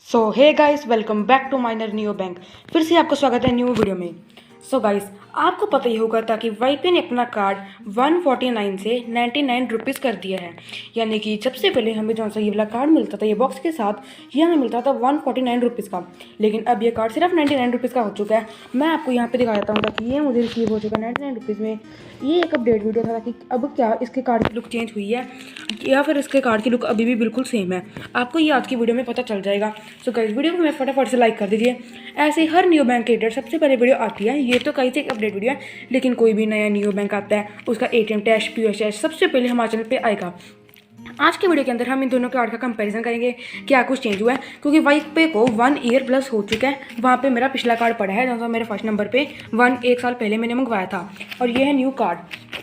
So hey guys, welcome back to minor new bank. फिर से आपका स्वागत है न्यू वीडियो में। सो गाइस, आपको पता ही होगा था कि वाईपे ने अपना कार्ड 149 से 99 रुपीज़ कर दिया है। यानी कि सबसे पहले हमें जो सा ये वाला कार्ड मिलता था, ये बॉक्स के साथ ये हमें मिलता था 149 रुपीज़ का, लेकिन अब ये कार्ड सिर्फ 99 रुपीज़ का हो चुका है। मैं आपको यहाँ पे दिखा देता हूँ कि ये मुझे रिसीव हो चुका है 99 रुपीज़ में। ये एक अपडेट वीडियो था कि अब क्या इसके कार्ड की लुक चेंज हुई है या फिर इसके कार्ड की लुक अभी भी बिल्कुल सेम है। आपको ये आज की वीडियो में पता चल जाएगा। सो गाइस, वीडियो को मैं फटाफट से लाइक कर दीजिए। ऐसे हर न्यू बैंक के रिलेटेड सबसे पहले वीडियो आती है। ये तो कई से एक अपडेट वीडियो है, लेकिन कोई भी नया न्यू बैंक आता है उसका एटीएम टैक्स, पीओएस टैक्स सबसे पहले हमारे चैनल पे आएगा। आज के वीडियो के अंदर हम इन दोनों कार्ड का कंपैरिजन करेंगे, क्या कुछ चेंज हुआ है, क्योंकि वाईपे को 1 ईयर प्लस हो चुका है। वहाँ पे मेरा पिछला कार्ड पड़ा है जहाँ मेरे फर्स्ट नंबर पे 1 साल पहले मैंने मंगवाया था, और ये है न्यू कार्ड।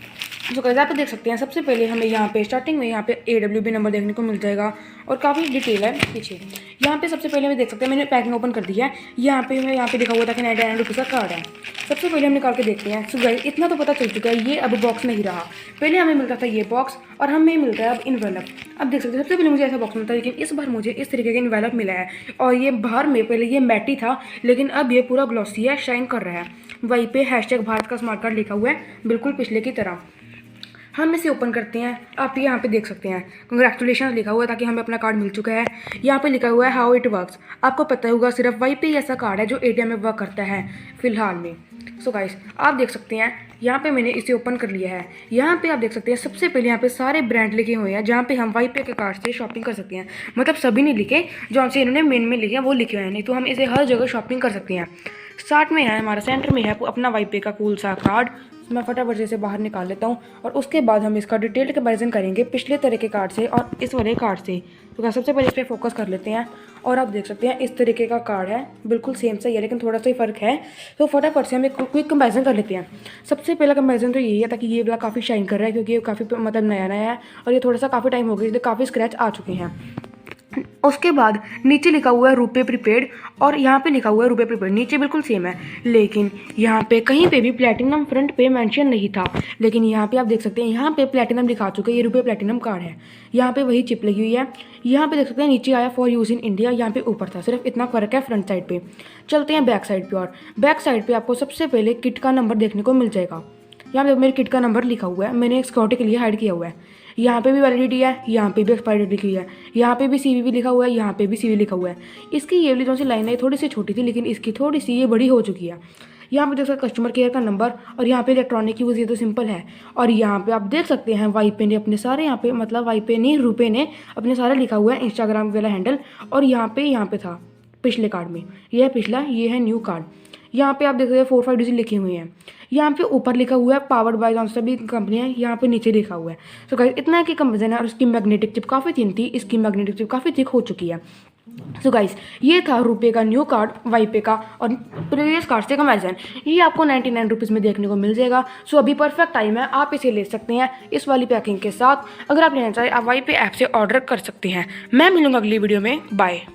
जो कैसे आप देख सकते हैं, सबसे पहले हमें यहाँ पे स्टार्टिंग में यहाँ पे AWB नंबर देखने को मिल जाएगा और काफ़ी डिटेल है पीछे। यहाँ पे सबसे पहले हमें देख सकते हैं, मैंने पैकिंग ओपन कर दिया है। यहाँ पे लिखा हुआ था कि 99 रुपीज़ का कार्ड है। सबसे पहले हम निकाल के देखते हैं। सो गाइस, इतना तो पता चल चुका है, ये अब बॉक्स नहीं रहा। पहले हमें मिलता था ये बॉक्स और हमें मिलता है अब इनवेलप। अब देख सकते हैं, सबसे पहले मुझे ऐसा बॉक्स मिलता है, लेकिन इस बार मुझे इस तरीके का इनवेलप मिला है। और ये बाहर में पहले ये मैटी था, लेकिन अब ये पूरा ग्लॉसी है, शाइन कर रहा है। वहीं पे #भारत का स्मार्ट कार्ड लिखा हुआ है, बिल्कुल पिछले की तरह। हम इसे ओपन करते हैं। आप यहाँ पे देख सकते हैं कंग्रेचुलेशन लिखा हुआ है, ताकि हमें अपना कार्ड मिल चुका है। यहाँ पे लिखा हुआ है हाउ इट वर्क्स। आपको पता होगा सिर्फ वाईपे ऐसा कार्ड है जो एटीएम में वर्क करता है फिलहाल में। सो गाइस, आप देख सकते हैं यहाँ पे मैंने इसे ओपन कर लिया है। यहाँ पे आप देख सकते हैं सबसे पहले यहाँ पे सारे ब्रांड लिखे हुए हैं, जहाँ पे हम वाईपे के कार्ड से शॉपिंग कर सकते हैं। मतलब सभी नहीं लिखे, जो हमसे इन्होंने मेन में लिखे हैं वो लिखे हुए हैं, नहीं तो हम इसे हर जगह शॉपिंग कर सकते हैं। स्टार्ट में है हमारा, सेंटर में है अपना वाईपे का कूल सा कार्ड। मैं फटाफट से बाहर निकाल लेता हूँ और उसके बाद हम इसका डिटेल कंपैरिजन करेंगे पिछले तरह के कार्ड से और इस वाले कार्ड से। तो सबसे पहले इस पर फोकस कर लेते हैं। और आप देख सकते हैं इस तरीके का कार्ड है, बिल्कुल सेम सा ही है, लेकिन थोड़ा सा ही फ़र्क है। तो फटाफट से हम एक क्विक कंपैरिजन कर लेते हैं। सबसे पहला कंपैरिजन तो यही है, ताकि ये वाला काफ़ी शाइन कर रहा है, क्योंकि ये काफ़ी मतलब नया नया है और ये थोड़ा सा काफ़ी टाइम हो गया, इसलिए काफ़ी स्क्रैच आ चुके हैं। उसके बाद नीचे लिखा हुआ है रुपए प्रीपेड और यहाँ पे लिखा हुआ है रुपए प्रीपेड, नीचे बिल्कुल सेम है, लेकिन यहाँ पे कहीं पे भी प्लैटिनम फ्रंट पे मेंशन नहीं था। लेकिन यहाँ पे आप देख सकते हैं, यहाँ पे प्लैटिनम लिखा चुका है, ये रुपए प्लैटिनम कार्ड है। यहाँ पे वही चिप लगी हुई है। यहाँ पे देख सकते हैं नीचे आया फॉर यूज़ इन इंडिया, यहाँ पे ऊपर था, सिर्फ इतना फ़र्क है फ्रंट साइड पे। चलते हैं बैक साइड पे, और बैक साइड पे आपको सबसे पहले किट का नंबर देखने को मिल जाएगा। यहाँ पे मेरे किट का नंबर लिखा हुआ है, मैंने सिक्योरिटी के लिए हाइड किया हुआ है। यहाँ पे भी वैलिडिटी है, यहाँ पे भी एक्सपायरी डेट लिखी है, यहाँ पे भी CVV लिखा हुआ है, यहाँ पे भी CV लिखा हुआ है। इसकी ये वाली जो सी लाइन है थोड़ी सी छोटी थी, लेकिन इसकी थोड़ी सी ये बड़ी हो चुकी है। यहाँ पे देख सकते कस्टमर केयर का नंबर, और यहाँ पे इलेक्ट्रॉनिक यूज़, ये तो सिंपल है। और यहाँ पे आप देख सकते हैं वाईपे ने अपने सारे, यहाँ पे मतलब वाईपे नहीं रुपए ने अपने सारे लिखा हुआ है इंस्टाग्राम वाला हैंडल। और यहाँ पे था पिछले कार्ड में, ये है पिछला, ये है न्यू कार्ड। यहाँ पे आप देख सकते हैं 4-5 डिजिट लिखे हुए हैं। यहाँ पे ऊपर लिखा हुआ है पावर्ड बाय जॉन सभी कंपनियाँ, यहाँ पे नीचे लिखा हुआ है। तो गाइस, इतना की कंपेरिजन है, और इसकी मैग्नेटिक चिप काफ़ी थिन थी, इसकी मैग्नेटिक चिप काफ़ी थिक हो चुकी है। सो गाइस, ये था रुपए का न्यू कार्ड वाईपे का और प्रीवियस कार्ड से कंपैरिजन। ये आपको 99 रुपीज़ में देखने को मिल जाएगा। सो अभी परफेक्ट टाइम है, आप इसे ले सकते हैं इस वाली पैकिंग के साथ। अगर आप लेना चाहें, आप वाईपे ऐप से ऑर्डर कर सकते हैं। मैं मिलूंगा अगली वीडियो में, बाय।